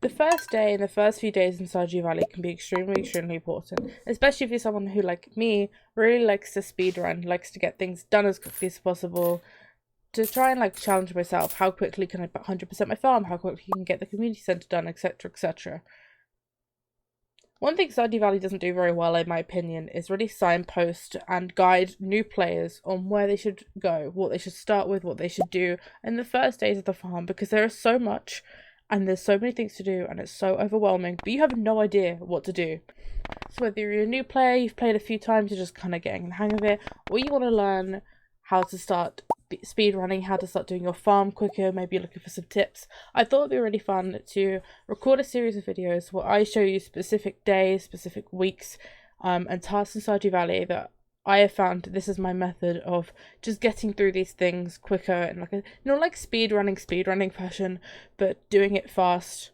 The first day and the first few days in Stardew Valley can be extremely important, especially if you're someone who, like me, really likes to speedrun, likes to get things done as quickly as possible, to try and like challenge myself. How quickly can I 100% my farm? How quickly can I get the community centre done, etc, etc. One thing Stardew Valley doesn't do very well, in my opinion, is really signpost and guide new players on where they should go, what they should start with, what they should do in the first days of the farm, because there is so much and there's so many things to do and it's so overwhelming, but you have no idea what to do. So whether you're a new player, you've played a few times, you're just kind of getting the hang of it, or you want to learn how to start speed running, how to start doing your farm quicker, maybe you're looking for some tips, I thought it'd be really fun to record a series of videos where I show you specific days, specific weeks, and tasks in Stardew Valley that I have found this is my method of just getting through these things quicker and like like speed running fashion, but doing it fast,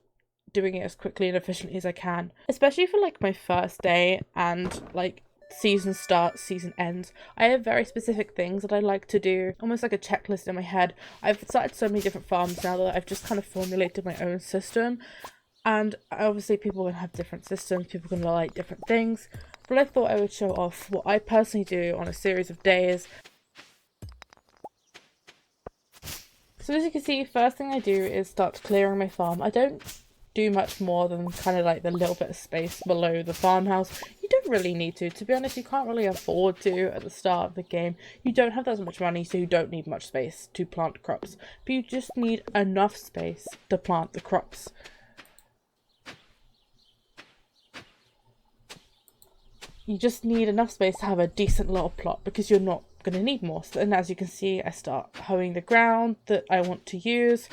doing it as quickly and efficiently as I can. Especially for like my first day and like season starts, season ends, I have very specific things that I like to do, almost like a checklist in my head. I've started so many different farms now that I've just kind of formulated my own system, and obviously people can have different systems, people can like different things, but I thought I would show off what I personally do on a series of days. So as you can see, first thing I do is start clearing my farm. I don't do much more than kind of like the little bit of space below the farmhouse. You don't really need to be honest. You can't really afford to at the start of the game. You don't have that much money, so you don't need much space to plant crops, but you just need enough space to plant the crops. You just need enough space to have a decent little plot, because you're not going to need more. And as you can see, I start hoeing the ground that I want to use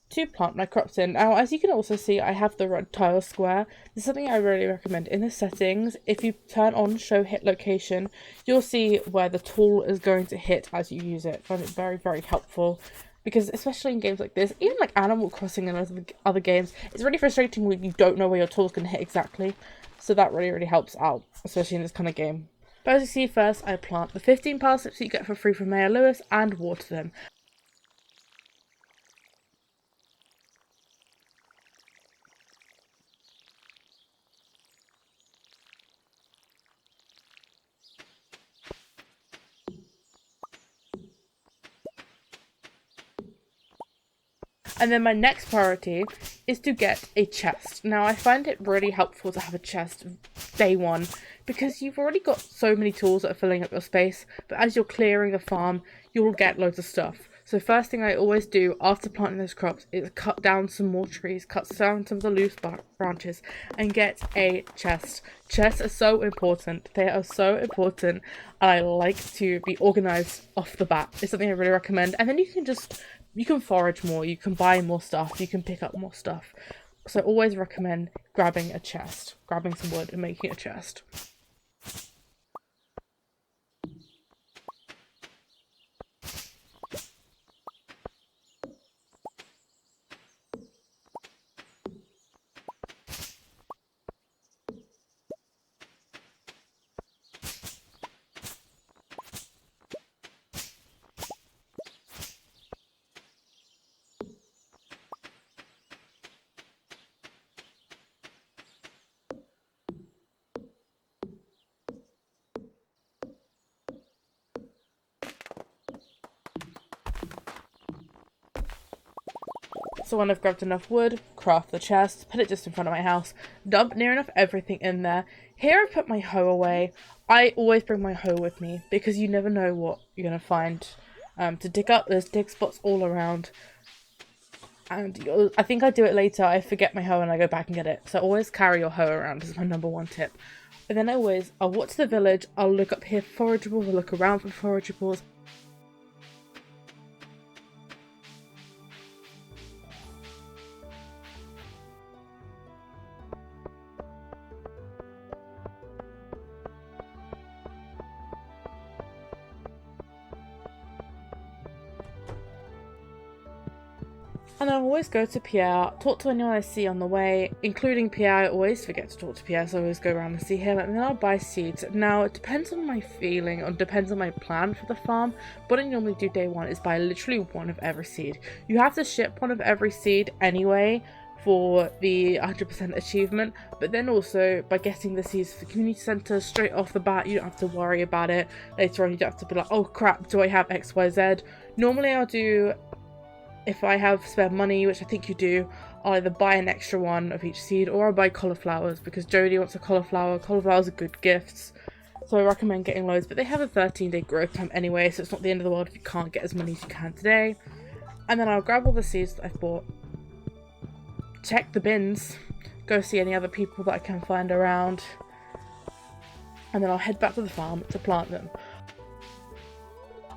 to plant my crops in. Now, as you can also see, I have the red tile square. This is something I really recommend. In the settings, if you turn on show hit location, you'll see where the tool is going to hit as you use it. I find it very helpful, because especially in games like this, even like Animal Crossing and other games, it's really frustrating when you don't know where your tool's going to hit exactly. So that really helps out, especially in this kind of game. But as you see, first I plant the 15 parsnips that you get for free from Mayor Lewis and water them. And then my next priority is to get a chest. Now, I find it really helpful to have a chest day one, because you've already got so many tools that are filling up your space, but as you're clearing the farm, you'll get loads of stuff. So first thing I always do after planting those crops is cut down some more trees, cut down some of the loose branches, and get a chest. Chests are so important. They are so important. I like to be organised off the bat. It's something I really recommend. And then you can forage more, you can buy more stuff, you can pick up more stuff. So I always recommend grabbing a chest, grabbing some wood and making a chest. So when I've grabbed enough wood, craft the chest, put it just in front of my house, dump near enough everything in there. Here I put my hoe away. I always bring my hoe with me, because you never know what you're going to find to dig up. There's dig spots all around. And I think I do it later. I forget my hoe and I go back and get it. So always carry your hoe around is my #1 tip. And then I'll walk to the village, I'll look up here for forageables, I'll look around for forageables. And I always go to Pierre, talk to anyone I see on the way, including Pierre. I always forget to talk to Pierre, so I always go around and see him, and then I'll buy seeds. Now, it depends on my feeling, or depends on my plan for the farm. What I normally do day one is buy literally one of every seed. You have to ship one of every seed anyway for the 100% achievement, but then also by getting the seeds for the community center straight off the bat, you don't have to worry about it later on. You don't have to be like, oh crap, do I have XYZ? Normally I'll do, if I have spare money, which I think you do, I'll either buy an extra one of each seed or I'll buy cauliflowers because Jodie wants a cauliflower. Cauliflowers are good gifts, so I recommend getting loads, but they have a 13-day growth time anyway, so it's not the end of the world if you can't get as many as you can today. And then I'll grab all the seeds that I've bought, check the bins, go see any other people that I can find around, and then I'll head back to the farm to plant them.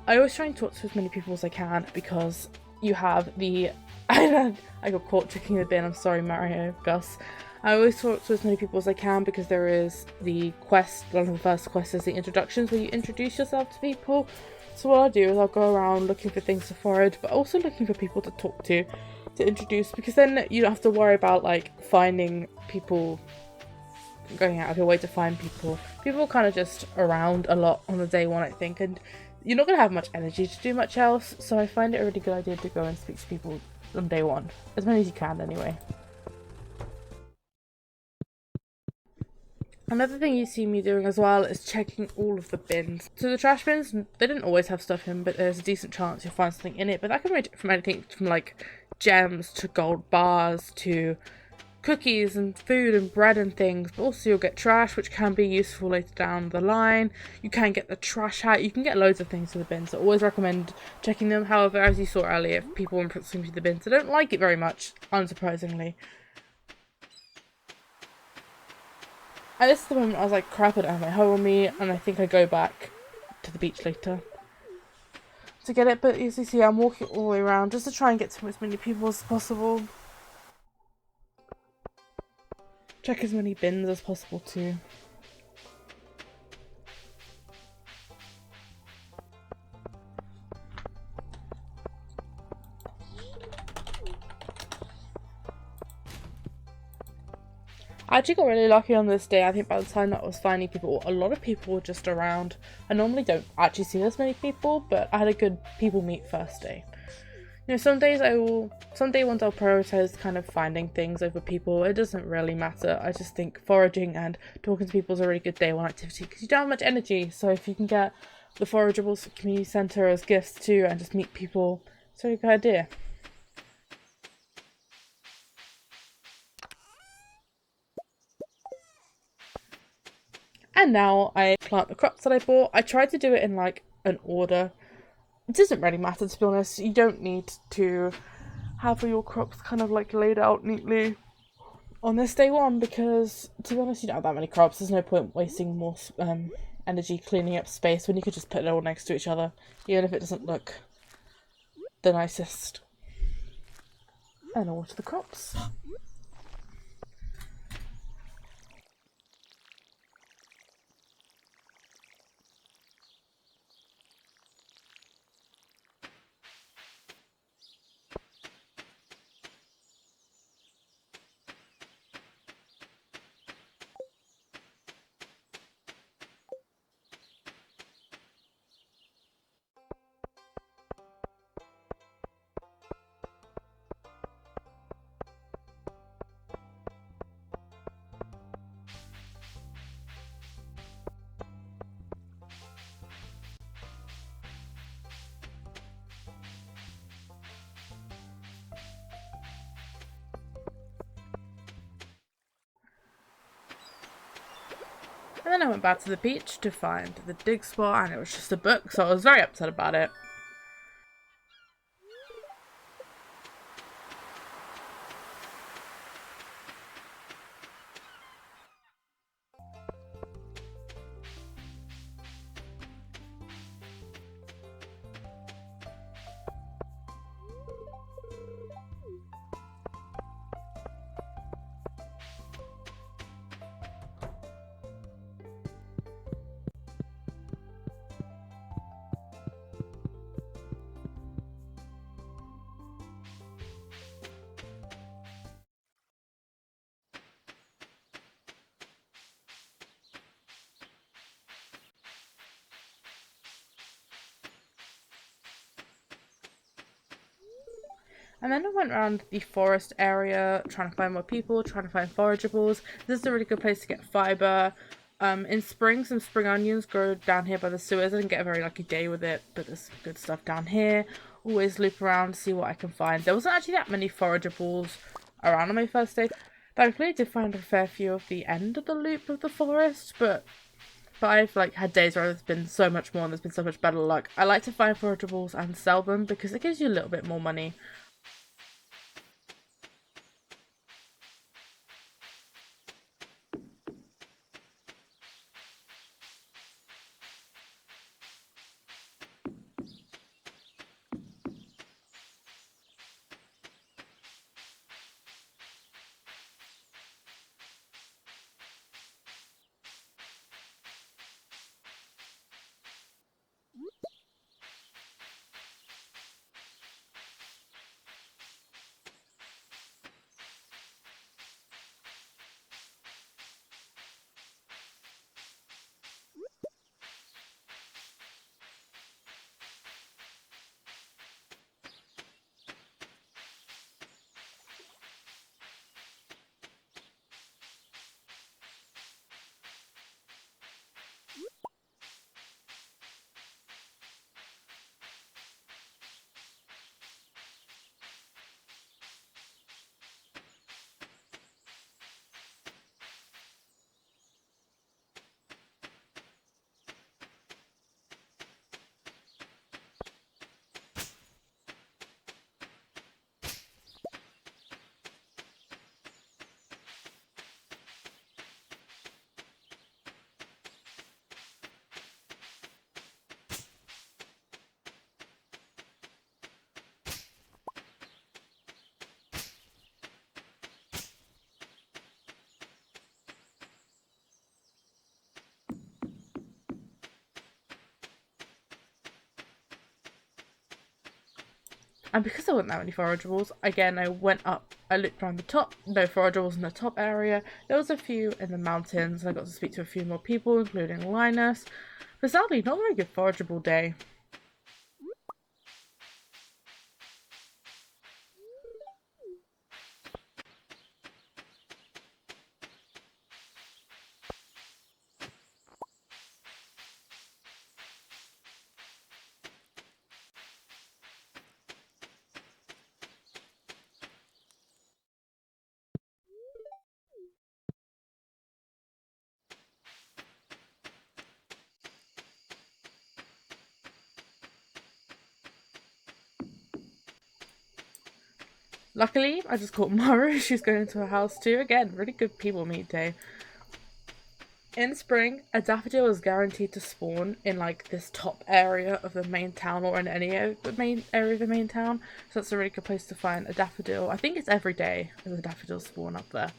I always try and talk to as many people as I can because you have the... I got caught checking the bin, I'm sorry Mario, Gus. I always talk to as many people as I can because there is the quest, one of the first quests is the introductions where you introduce yourself to people. So what I'll do is I'll go around looking for things to forage, but also looking for people to talk to introduce, because then you don't have to worry about like finding people, going out of your way to find people. People are kind of just around a lot on the day one, I think, and you're not going to have much energy to do much else, so I find it a really good idea to go and speak to people on day one, as many as you can anyway. Another thing you see me doing as well is checking all of the bins. So the trash bins, they didn't always have stuff in, but there's a decent chance you'll find something in it, but that can range from anything from like gems to gold bars to cookies and food and bread and things, but also you'll get trash, which can be useful later down the line. You can get the trash hat, you can get loads of things in the bins, so I always recommend checking them. However, as you saw earlier, if people want to put something to the bins, they don't like it very much, unsurprisingly. And this is the moment I was like, crap, I don't have my hoe on me, and I think I go back to the beach later to get it, but as you see, I'm walking all the way around just to try and get to as many people as possible. Check as many bins as possible too. I actually got really lucky on this day. I think by the time that I was finding people, a lot of people were just around. I normally don't actually see this many people, but I had a good people meet first day. You know, some day ones I'll prioritize kind of finding things over people. It doesn't really matter. I just think foraging and talking to people is a really good day one activity because you don't have much energy. So if you can get the forageables for community centre as gifts too and just meet people, it's a really good idea. And now I plant the crops that I bought. I tried to do it in like an order. It doesn't really matter, to be honest. You don't need to have all your crops kind of like laid out neatly on this day one because, to be honest, you don't have that many crops. There's no point wasting more energy cleaning up space when you could just put it all next to each other, even if it doesn't look the nicest. And I'll water the crops. And then I went back to the beach to find the dig spot, and it was just a book, so I was very upset about it. And then I went around the forest area trying to find more people, trying to find forageables. This is a really good place to get fiber. In spring, some spring onions grow down here by the sewers. I didn't get a very lucky day with it, but there's good stuff down here. Always loop around, see what I can find. There wasn't actually that many forageables around on my first day. Thankfully, I did find a fair few of the end of the loop of the forest, but I've like had days where there's been so much more and there's been so much better luck. I like to find forageables and sell them because it gives you a little bit more money. And because there weren't that many forageables, again, I looked around the top, no forageables in the top area. There was a few in the mountains. I got to speak to a few more people, including Linus. But sadly, not a very good forageable day. Luckily, I just caught Maru. She's going to her house too. Again, really good people meet day. In spring, a daffodil is guaranteed to spawn in like this top area of the main town or in any of the main area of the main town. So that's a really good place to find a daffodil. I think it's every day there's a daffodil spawn up there.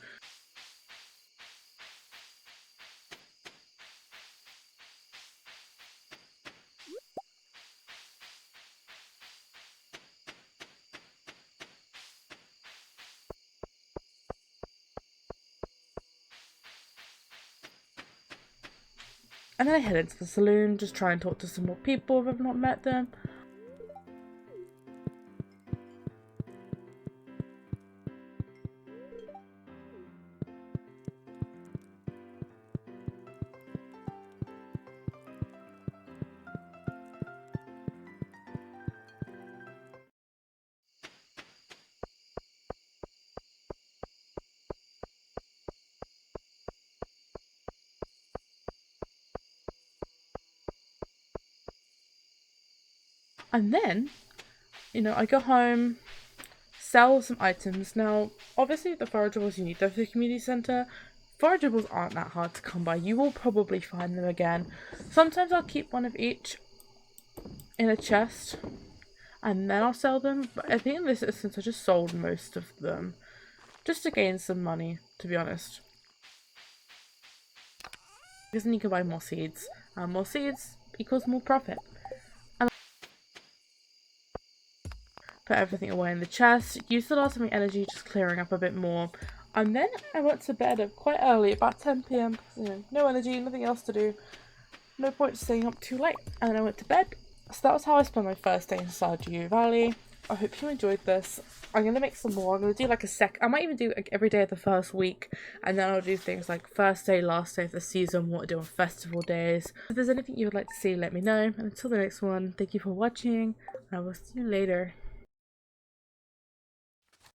And then I head into the saloon, just try and talk to some more people if I've not met them. And then, I go home, sell some items. Now, obviously the forageables you need them for the community centre. Forageables aren't that hard to come by. You will probably find them again. Sometimes I'll keep one of each in a chest and then I'll sell them. But I think in this instance I just sold most of them. Just to gain some money, to be honest. Because then you can buy more seeds. And more seeds equals more profit. Put everything away in the chest, used the last of my energy just clearing up a bit more, and then I went to bed quite early, about 10 PM, because no energy, nothing else to do, no point staying up too late, and then I went to bed. So that was how I spent my first day in Stardew Valley. I hope you enjoyed this. I'm gonna make some more. I'm gonna do like I might even do like every day of the first week, and then I'll do things like first day, last day of the season, what to do on festival days. If there's anything you would like to see, let me know. And until the next one, thank you for watching, and I will see you later.